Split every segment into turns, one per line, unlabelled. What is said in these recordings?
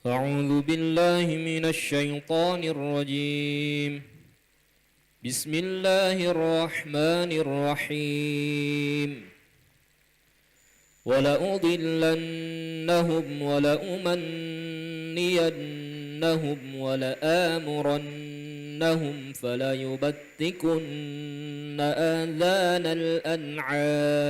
أعوذ بالله من الشيطان الرجيم. بسم الله الرحمن الرحيم. ولأضلنهم ولأمنينهم ولآمرنهم فليبتكن آذان الأنعام.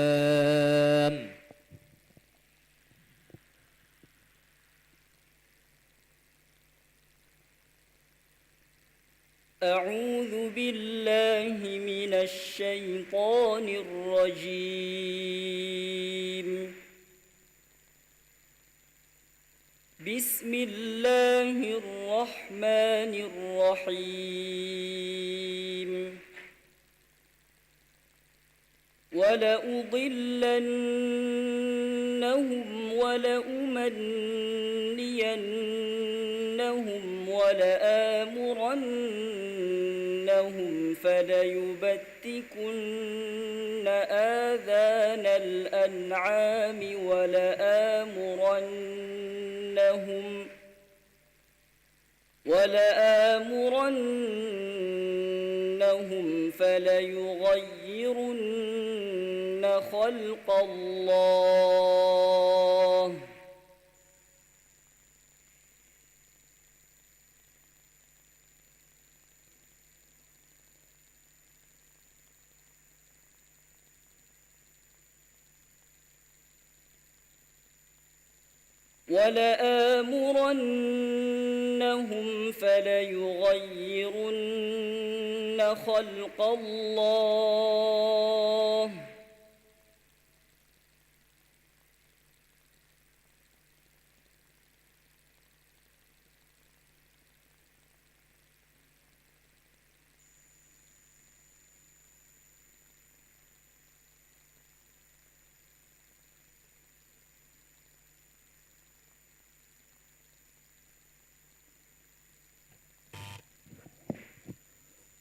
أعوذ بالله من الشيطان الرجيم. بسم الله الرحمن الرحيم. ولأضلنهم ولأمنينهم ولآمرنهم فليبتكن آذان الأنعام ولآمرنهم فليغيرن خلق الله ولآمرنهم فليغيرن خلق الله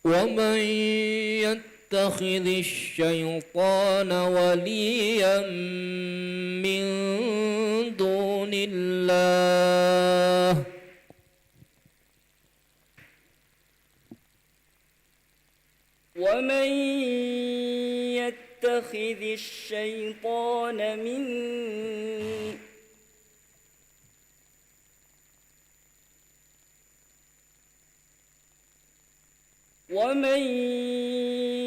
ومن يتخذ الشيطان وليا من دون الله
ومن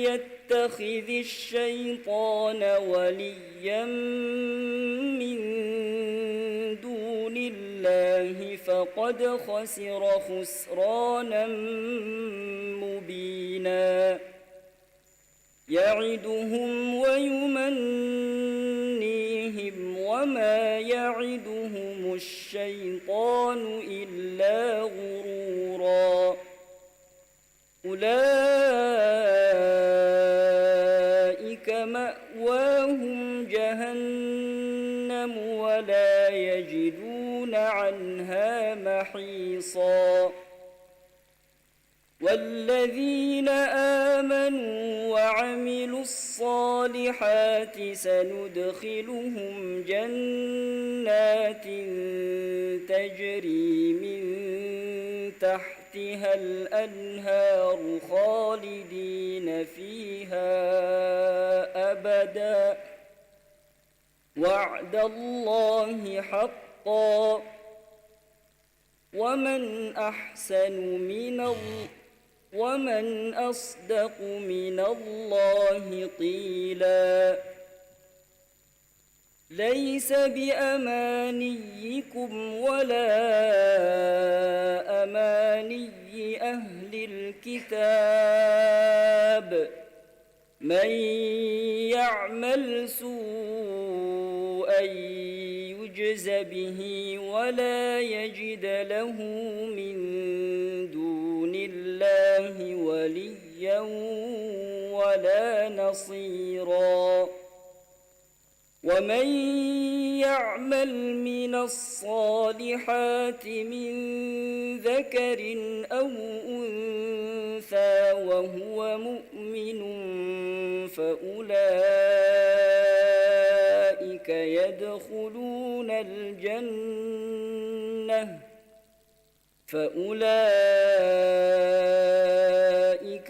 يتخذ الشيطان وليا من دون الله فقد خسر خسرانا مبينا. يعدهم ويمنيهم وما يعدهم الشيطان إلا غرورا. أولئك مأواهم جهنم ولا يجدون عنها محيصا. والذين آمنوا وعملوا الصالحات سندخلهم جنات تجري من تحتها الأنهار خالدين فيها أبدا وعد الله حقا ومن أصدق من الله قيلا. ليس بأمانيكم ولا أماني أهل الكتاب. من يعمل سوءا يجز به ولا يجد له من دون الله وليا ولا نصيرا. ومن يعمل من الصالحات من ذكر أو أنثى وهو مؤمن فأولئك يدخلون الجنة فأولئك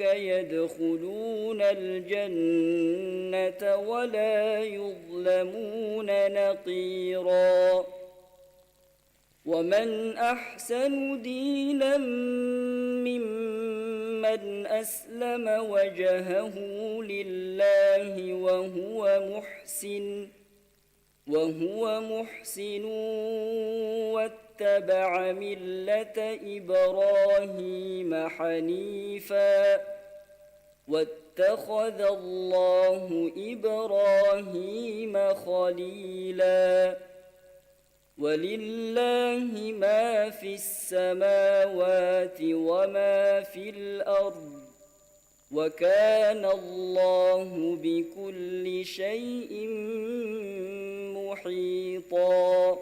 يدخلون الجنة ولا يظلمون نقيرا ومن أحسن دينا ممن أسلم وجهه لله وهو محسن واتبع ملة إبراهيم حنيفا واتخذ الله إبراهيم خليلا ولله ما في السماوات وما في الأرض وكان الله بكل شيء محيطا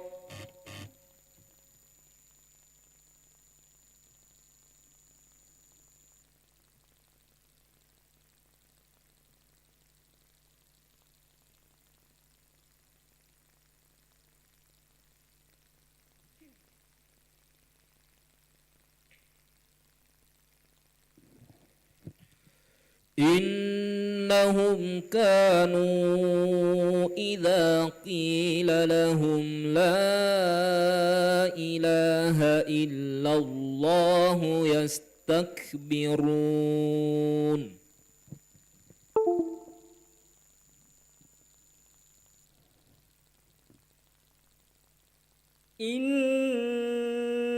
إنهم كانوا إذا قيل لهم لا إله إلا الله يستكبرون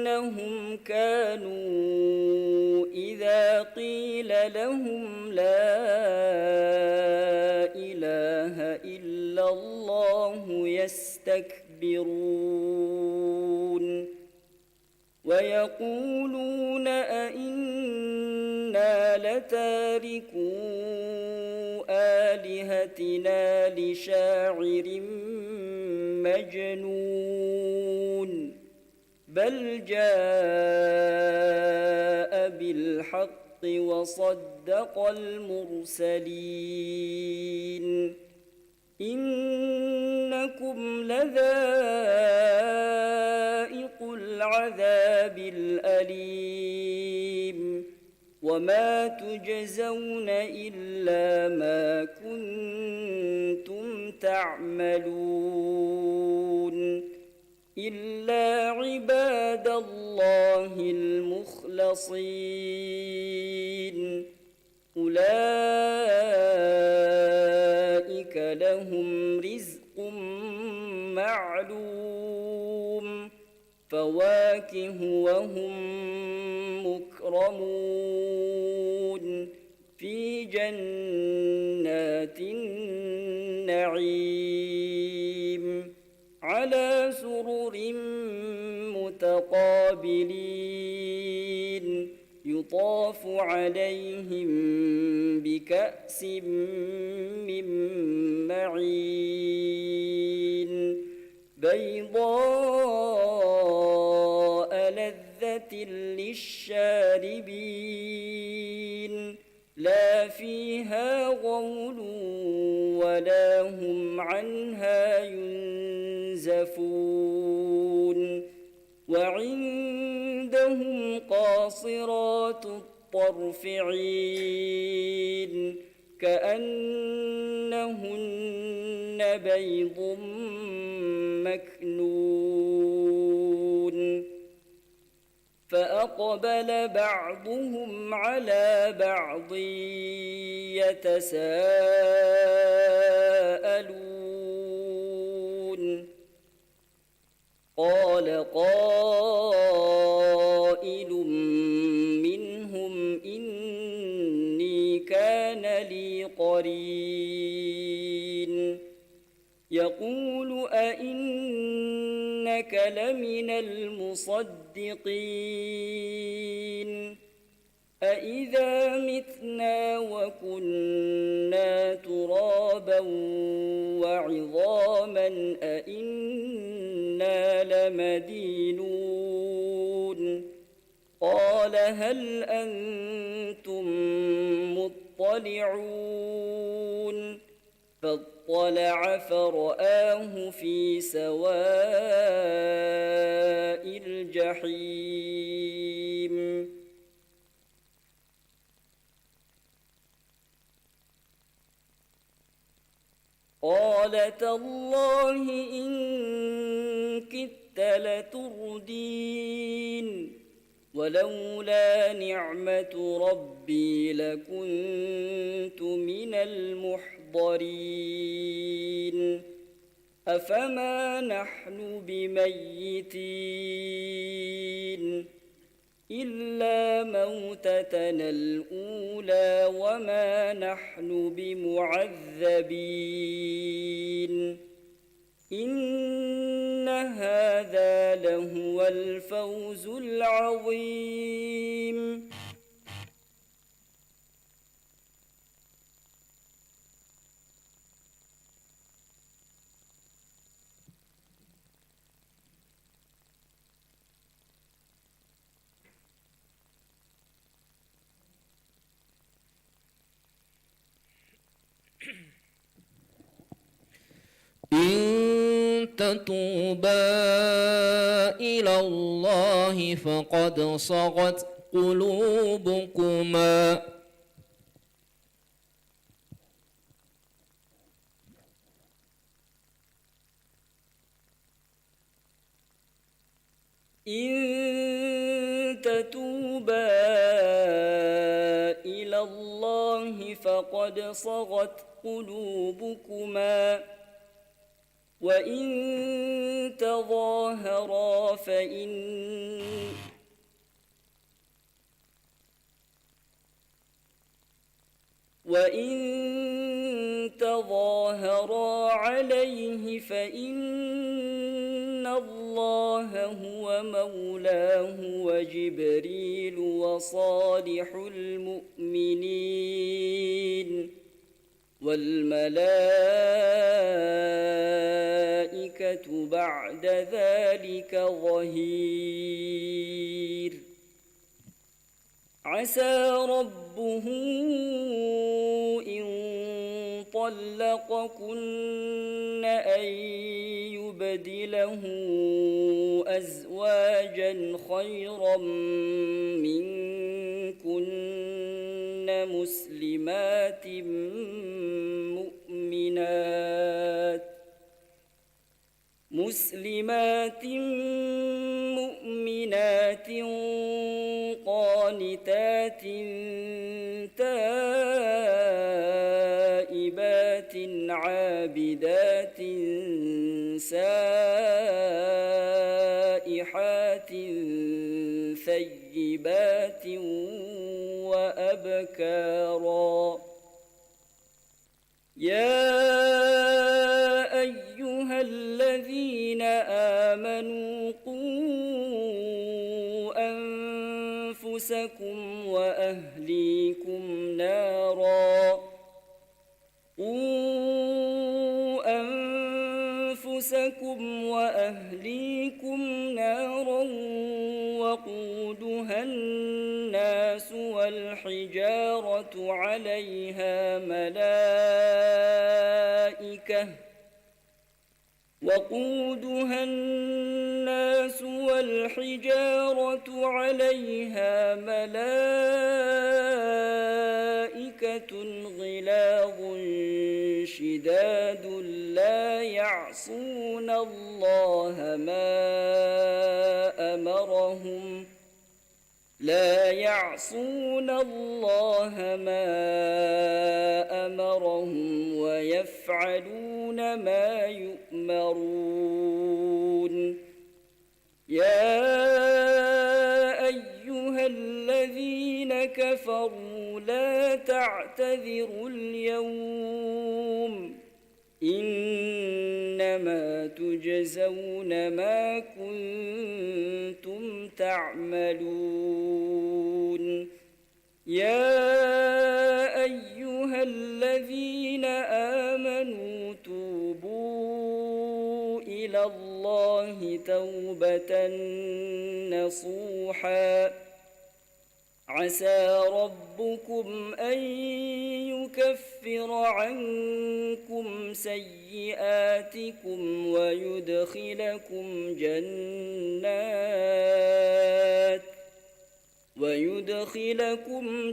إنهم كانوا إذا قيل لهم لا إله إلا الله يستكبرون ويقولون أئنا لتاركو آلهتنا لشاعر مجنون بل جاء بالحق وصدق المرسلين إنكم لذائق العذاب الأليم وما تجزون إلا ما كنتم تعملون إلا عباد الله المخلصين أولئك لهم رزق معلوم فواكه وهم مكرمون في جنات النعيم على سرر متقابلين يطاف عليهم بكأس من معين بيضاء لذة للشاربين لا فيها غول ولا هم عنها ينزفون وعندهم قاصرات الطرف عين كأنهن بيض مكنون فأقبل بعضهم على بعض يتساءلون قال قائل منهم إني كان لي قرين يقول أئنك لمن المصدقين أإذا متنا وكنا ترابا وعظاما أإنا لمدينون قال هل أنتم مطلعون فاطلع فرآه في سواء الجحيم قال تالله إن كدت لتردين ولولا نعمة ربي لكنت من المحضرين أفما نحن بميتين إلا موتتنا الأولى وما نحن بمعذبين إن هذا لهو الفوز العظيم.
إن تتوبا إلى الله فقد صغت قلوبكما
إن تتوبا إلى الله فقد صغت قلوبكما وإن تظاهرا عليه فإن الله هو مولاه وجبريل وصالح المؤمنين والملائكة بعد ذلك ظهير. عسى ربه إن طلقكن أن يبدله أزواجا خيرا منكن مسلمات مؤمنات قانتات تائبات عابدات سائحات ثيبات وأبكارا. يا أيها الذين آمنوا قوا أنفسكم وأهليكم نارا وقودها الناس والحجارة عليها ملائكة غلاظ شداد لا يعصون الله ما أمرهم ويفعلون ما يؤمرون. يا أيها الذين كفروا لا تعتذروا اليوم إنما تجزون ما كنتم تعملون. يا أيها الذين آمنوا توبوا إلى الله توبة نصوحا عسى ربكم أن يكفر عنكم سيئاتكم ويدخلكم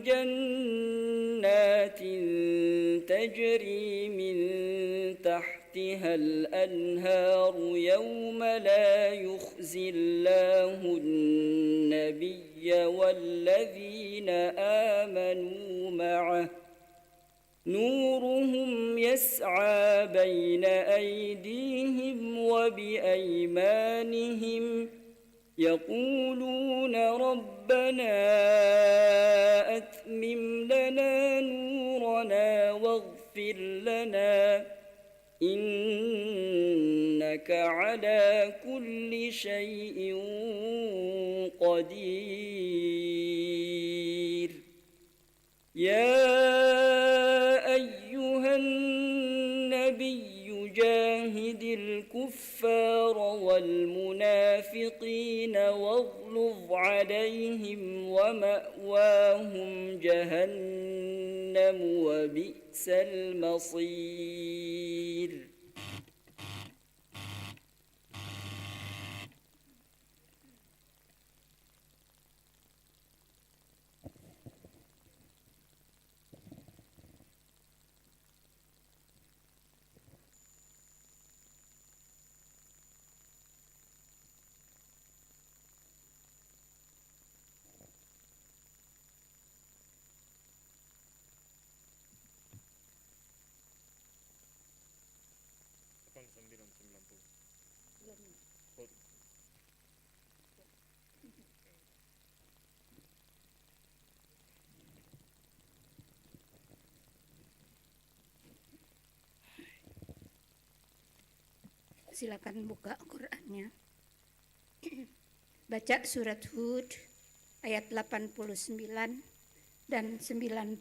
جنات تجري من تحتها تحتها الأنهار يوم لا يخزي الله النبي والذين آمنوا معه نورهم يسعى بين أيديهم وبأيمانهم يقولون ربنا أتمم لنا نورنا واغفر لنا إنك على كل شيء قدير يا أيها النبي جاهد الكفار والمنافقين واغلظ عليهم ومأواهم جهنم وبئس المصير.
Silakan buka Qur'annya. Baca surat Hud ayat 89 dan 90.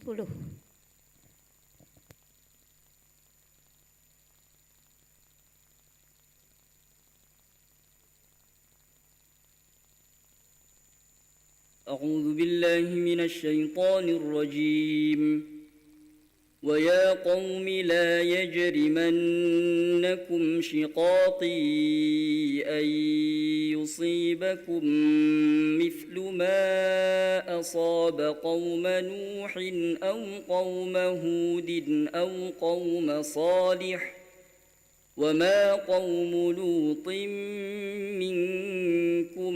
أعوذ بالله من الشيطان الرجيم ويا قوم لا يجرمنكم شقاقي أن يصيبكم مثل ما أصاب قوم نوح أو قوم هود أو قوم صالح وما قوم لوط منكم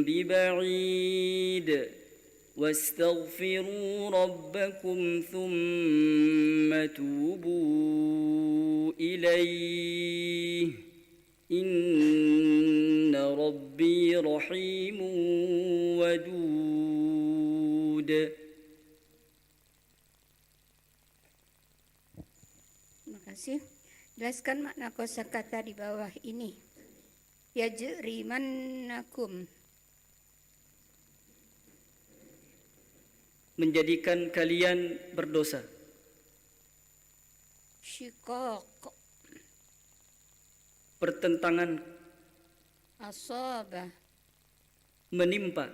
ببعيد واستغفروا ربكم ثم توبوا إليه إن ربي رحيم ودود.
Terima kasih. Jelaskan makna kosakata di bawah ini. Yajrimannakum,
menjadikan kalian berdosa.
Shiqaq,
pertentangan,
asaba,
menimpa.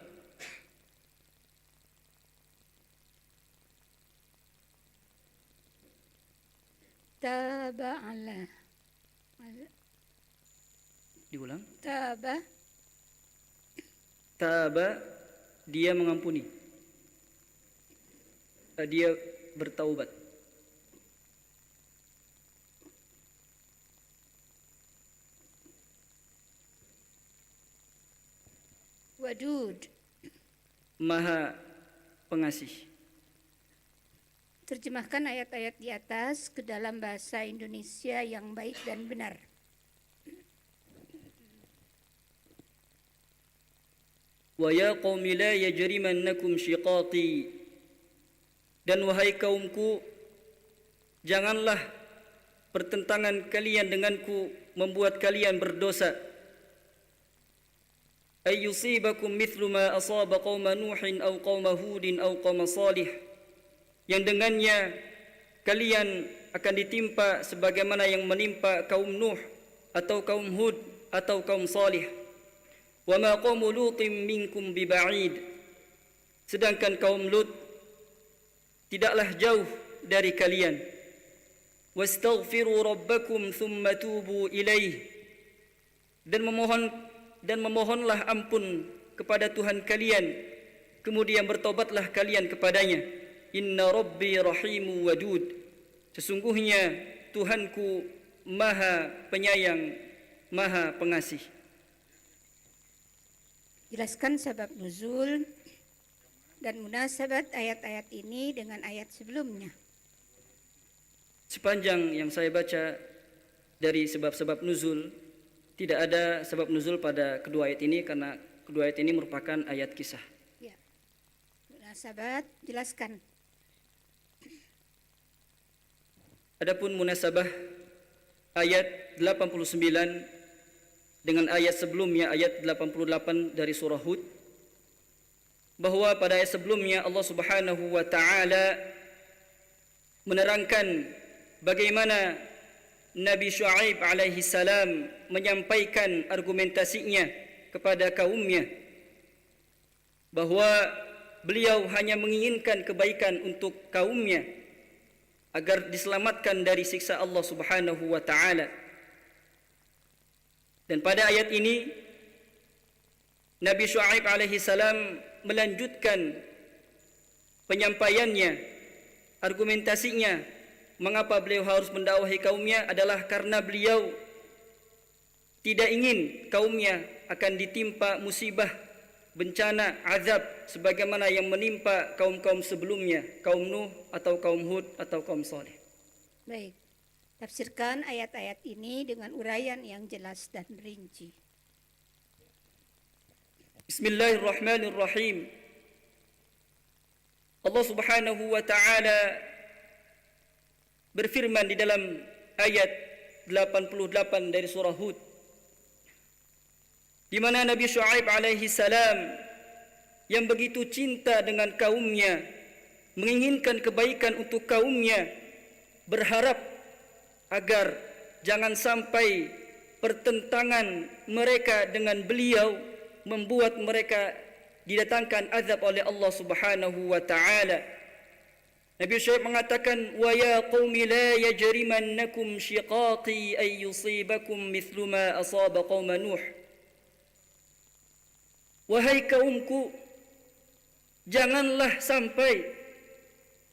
taba'ala,
Diulang.
taba,
Taba, dia mengampuni. Dia bertaubat.
wadud,
Maha pengasih.
terjemahkan ayat-ayat di atas ke dalam bahasa Indonesia yang baik dan benar.
Wa ya qaumi la yajrimannakum shiqaqi, dan wahai kaumku, janganlah pertentangan kalian denganku membuat kalian berdosa. Ay yusibakum mithlu ma asaba qauma nuhin aw qauma hudin aw qauma salih, yang dengannya kalian akan ditimpa sebagaimana yang menimpa kaum Nuh atau kaum Hud atau kaum Salih. Wa ma qaumu Lutin minkum biba'id, sedangkan kaum Lut tidaklah jauh dari kalian. Wastaghfiru rabbakum thumma tubu ilaih, dan memohonlah ampun kepada Tuhan kalian, kemudian bertobatlah kalian kepadanya. Inna rabbi rahimu wadud, sesungguhnya Tuhanku Maha Penyayang, Maha Pengasih.
Jelaskan sebab nuzul dan munasabat ayat-ayat ini dengan ayat sebelumnya.
Sepanjang yang saya baca dari sebab-sebab nuzul, tidak ada sebab nuzul pada kedua ayat ini karena kedua ayat ini merupakan ayat kisah.
Ya. Munasabat, jelaskan.
Adapun munasabah ayat 89 dengan ayat sebelumnya, ayat 88 dari surah Hud, bahwa pada ayat sebelumnya Allah Subhanahu wa taala menerangkan bagaimana Nabi Syuaib alaihi salam menyampaikan argumentasinya kepada kaumnya, bahwa beliau hanya menginginkan kebaikan untuk kaumnya agar diselamatkan dari siksa Allah Subhanahu wa taala. Dan pada ayat ini Nabi Syuaib alaihi salam melanjutkan penyampaiannya, argumentasinya mengapa beliau harus mendakwahi kaumnya adalah karena beliau tidak ingin kaumnya akan ditimpa musibah, bencana, azab sebagaimana yang menimpa kaum-kaum sebelumnya, kaum Nuh atau kaum Hud atau kaum Saleh.
Baik. Tafsirkan ayat-ayat ini dengan uraian yang jelas dan rinci.
Bismillahirrahmanirrahim. Allah Subhanahu wa taala berfirman di dalam ayat 88 dari surah Hud, di mana Nabi Syuaib alaihi salam yang begitu cinta dengan kaumnya, menginginkan kebaikan untuk kaumnya, berharap agar jangan sampai pertentangan mereka dengan beliau membuat mereka didatangkan azab oleh Allah Subhanahu wa taala. Nabi Syuaib mengatakan, wa ya qaumi la yajrimannakum shiqaqi ay yusibakum mithlu ma asaba qaum Nuh. Wahai kaumku, janganlah sampai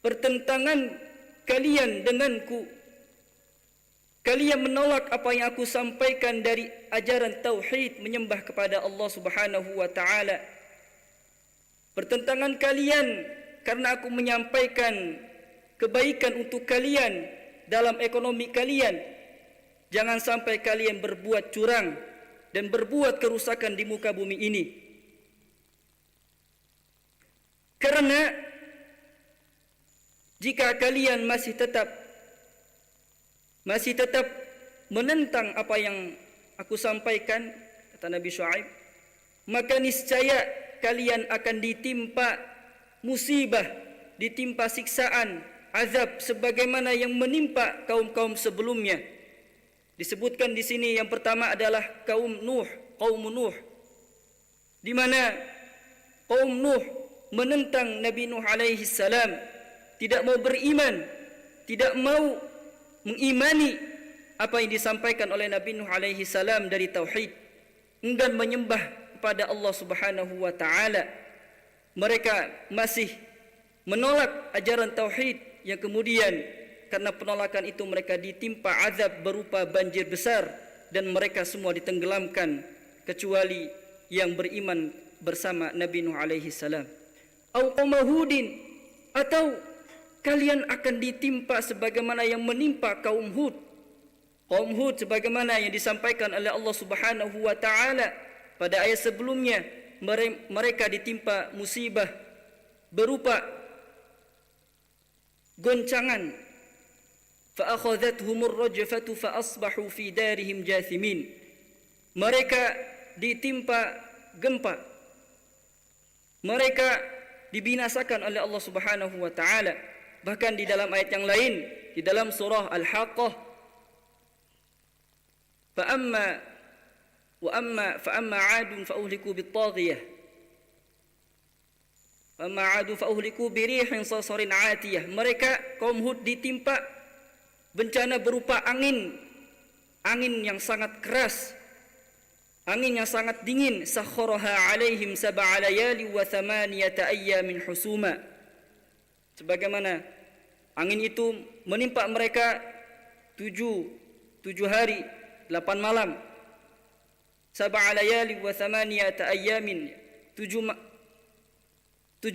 pertentangan kalian denganku, kalian menolak apa yang aku sampaikan dari ajaran tauhid, menyembah kepada Allah Subhanahu wa taala. Pertentangan kalian karena aku menyampaikan kebaikan untuk kalian dalam ekonomi kalian. Jangan sampai kalian berbuat curang dan berbuat kerusakan di muka bumi ini. Karena jika kalian masih tetap menentang apa yang aku sampaikan, kata Nabi Syuaib, maka niscaya kalian akan ditimpa musibah, ditimpa siksaan, azab sebagaimana yang menimpa kaum-kaum sebelumnya. Disebutkan di sini yang pertama adalah kaum Nuh, di mana kaum Nuh menentang Nabi Nuh alaihi salam, tidak mau beriman, tidak mau mengimani apa yang disampaikan oleh Nabi Nuh alaihi salam dari tauhid, enggan menyembah kepada Allah Subhanahu wa taala. Mereka masih menolak ajaran tauhid, yang kemudian karena penolakan itu mereka ditimpa azab berupa banjir besar dan mereka semua ditenggelamkan kecuali yang beriman bersama Nabi Nuh alaihi salam. Au qaum Hudin, atau kalian akan ditimpa sebagaimana yang menimpa kaum Hud. Kaum Hud sebagaimana yang disampaikan oleh Allah Subhanahu wa taala pada ayat sebelumnya, mereka ditimpa musibah berupa goncangan. Fa akhadhathumur rajfatu fa asbahu fi darihim jathimin. Mereka ditimpa gempa. Mereka dibinasakan oleh Allah Subhanahu wa taala. Bahkan di dalam ayat yang lain, di dalam surah Al-Haqqah, fa amma 'adun fa uhliku bit-taghiyah. Fa amma 'adu fa uhliku bi rihin sarsarin 'atiyah. Mereka kaum Hud ditimpa bencana berupa angin yang sangat keras, angin yang sangat dingin. Sakharaha 'alaihim sab'a layali wa thamaniyata ayyamin husuma. Sebagaimana angin itu menimpa mereka 7 7 hari 8 malam, 7 layali wa 8 ayyamin, 7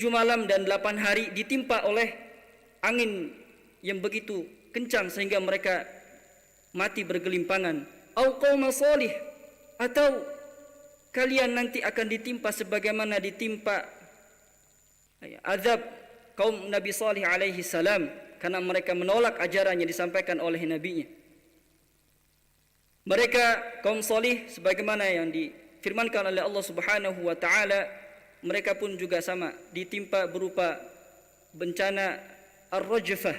malam dan 8 hari ditimpa oleh angin yang begitu kencang sehingga mereka mati bergelimpangan. Au qauma salih, atau kalian nanti akan ditimpa sebagaimana ditimpa azab kaum Nabi Salih alaihi salam karena mereka menolak ajaran yang disampaikan oleh nabinya. Mereka kaum salih sebagaimana yang difirmankan oleh Allah Subhanahu wa taala, mereka pun juga sama ditimpa berupa bencana ar-rajfah,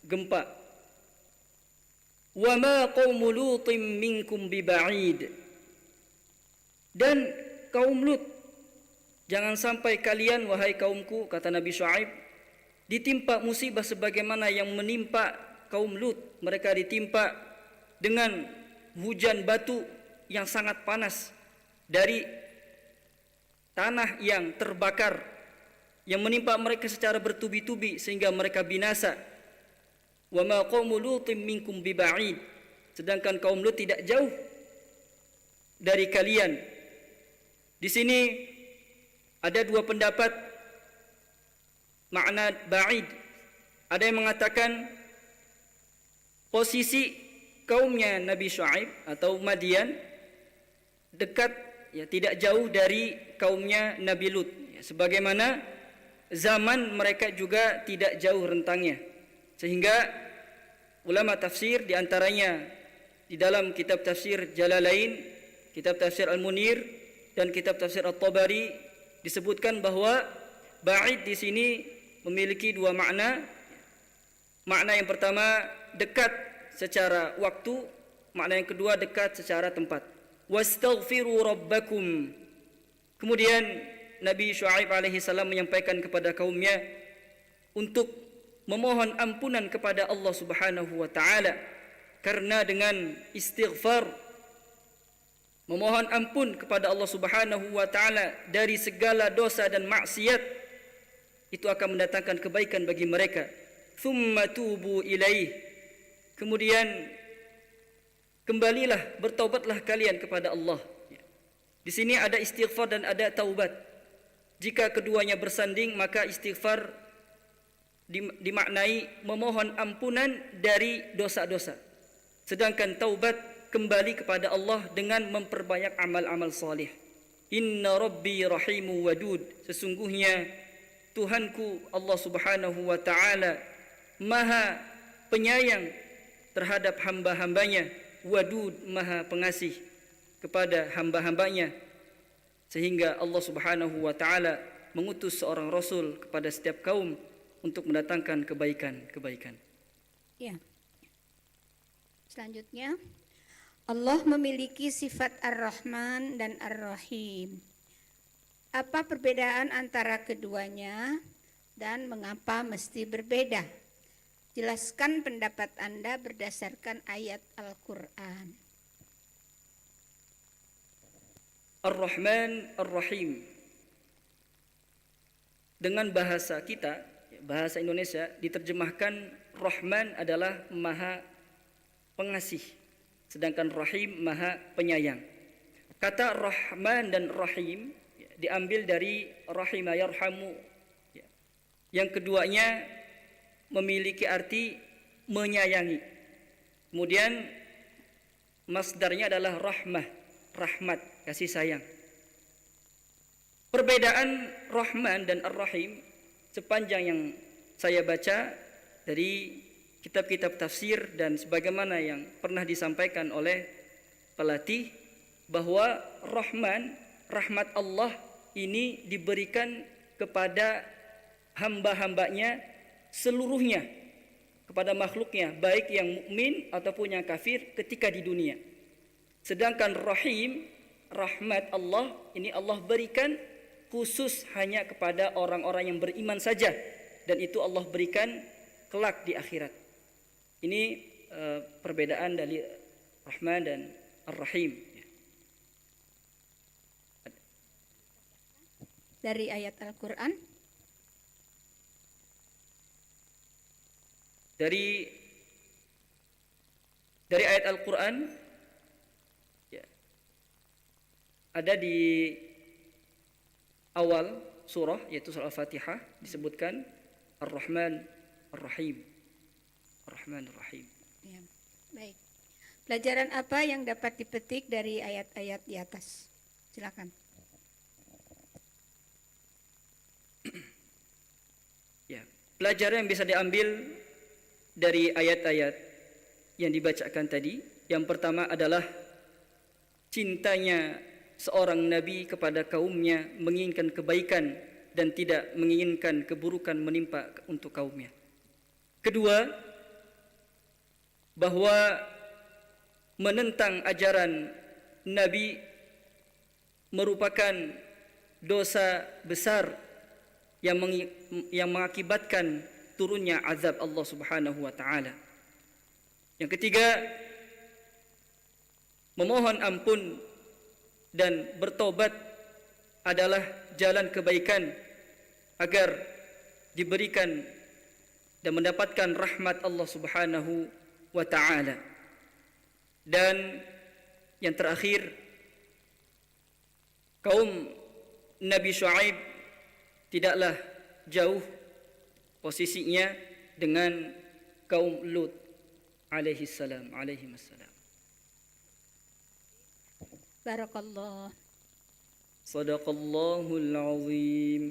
gempa. Wa ma qaumu lutin minkum biba'id, dan kaum Lut, jangan sampai kalian wahai kaumku, kata Nabi Syuaib, ditimpa musibah sebagaimana yang menimpa kaum Lut. Mereka ditimpa dengan hujan batu yang sangat panas dari tanah yang terbakar yang menimpa mereka secara bertubi-tubi sehingga mereka binasa. Wa ma qaumu lutin minkum biba'id, sedangkan kaum Lut tidak jauh dari kalian. Di sini ada dua pendapat makna ba'id. Ada yang mengatakan posisi kaumnya Nabi Syuaib atau Madian dekat, ya, tidak jauh dari kaumnya Nabi Lut, ya, sebagaimana zaman mereka juga tidak jauh rentangnya, sehingga ulama tafsir diantaranya di dalam kitab tafsir Jalalain, kitab tafsir Al-Munir, dan kitab tafsir At-Tabari disebutkan bahwa ba'id di sini memiliki dua makna. Makna yang pertama dekat secara waktu, makna yang kedua dekat secara tempat. Wastaghfiru rabbakum. Kemudian Nabi Syuaib alaihi salam menyampaikan kepada kaumnya untuk memohon ampunan kepada Allah Subhanahu wa taala, karena dengan istighfar, memohon ampun kepada Allah Subhanahu wa taala dari segala dosa dan maksiat, itu akan mendatangkan kebaikan bagi mereka. Tsumma tubu ilaih, kemudian kembalilah, bertaubatlah kalian kepada Allah. Di sini ada istighfar dan ada taubat. Jika keduanya bersanding, maka istighfar dimaknai memohon ampunan dari dosa-dosa, sedangkan taubat kembali kepada Allah dengan memperbanyak amal-amal salih. Inna rabbi rahimu wadud, sesungguhnya Tuhanku Allah Subhanahu wa taala maha penyayang terhadap hamba-hambanya, wadud, maha pengasih kepada hamba-hambanya, sehingga Allah Subhanahu wa taala mengutus seorang rasul kepada setiap kaum untuk mendatangkan kebaikan-kebaikan.
Ya. Selanjutnya, Allah memiliki sifat Ar-Rahman dan Ar-Rahim. Apa perbedaan antara keduanya dan mengapa mesti berbeda? Jelaskan pendapat Anda berdasarkan ayat Al-Quran.
Ar-Rahman, Ar-Rahim. Dengan bahasa kita, bahasa Indonesia, diterjemahkan Rahman adalah maha pengasih, sedangkan Rahim maha penyayang. Kata Rahman dan Rahim diambil dari Rahima yarhamu. Yang keduanya memiliki arti menyayangi. Kemudian masdarnya adalah rahmah, rahmat, kasih sayang. Perbedaan Rahman dan Ar-Rahim sepanjang yang saya baca dari kitab-kitab tafsir dan sebagaimana yang pernah disampaikan oleh pelatih, bahwa Rahman, rahmat Allah ini diberikan kepada hamba-hambanya seluruhnya, kepada makhluknya, baik yang mukmin ataupun yang kafir ketika di dunia. Sedangkan Rahim, rahmat Allah ini Allah berikan khusus hanya kepada orang-orang yang beriman saja, dan itu Allah berikan kelak di akhirat. Ini perbedaan dari Rahman dan Ar-Rahim.
Dari ayat Al-Quran.
Dari dari ayat Al-Quran ya, ada di awal surah, yaitu surah Al-Fatihah, disebutkan Ar-Rahman Ar-Rahim. Ar-Rahman Ar-Rahim.
Ya, baik. Pelajaran apa yang dapat dipetik dari ayat-ayat di atas? Silakan.
Ya, pelajaran yang bisa diambil dari ayat-ayat yang dibacakan tadi, yang pertama adalah cintanya seorang nabi kepada kaumnya, menginginkan kebaikan dan tidak menginginkan keburukan menimpa untuk kaumnya. Kedua, bahwa menentang ajaran nabi merupakan dosa besar yang mengakibatkan turunnya azab Allah Subhanahu wa taala. Yang ketiga, memohon ampun dan bertobat adalah jalan kebaikan agar diberikan dan mendapatkan rahmat Allah Subhanahu wa taala. Dan yang terakhir, kaum Nabi Syuaib tidaklah jauh posisinya dengan kaum Lut alaihi salam.
Barakallah.
Sadaqallahul azim.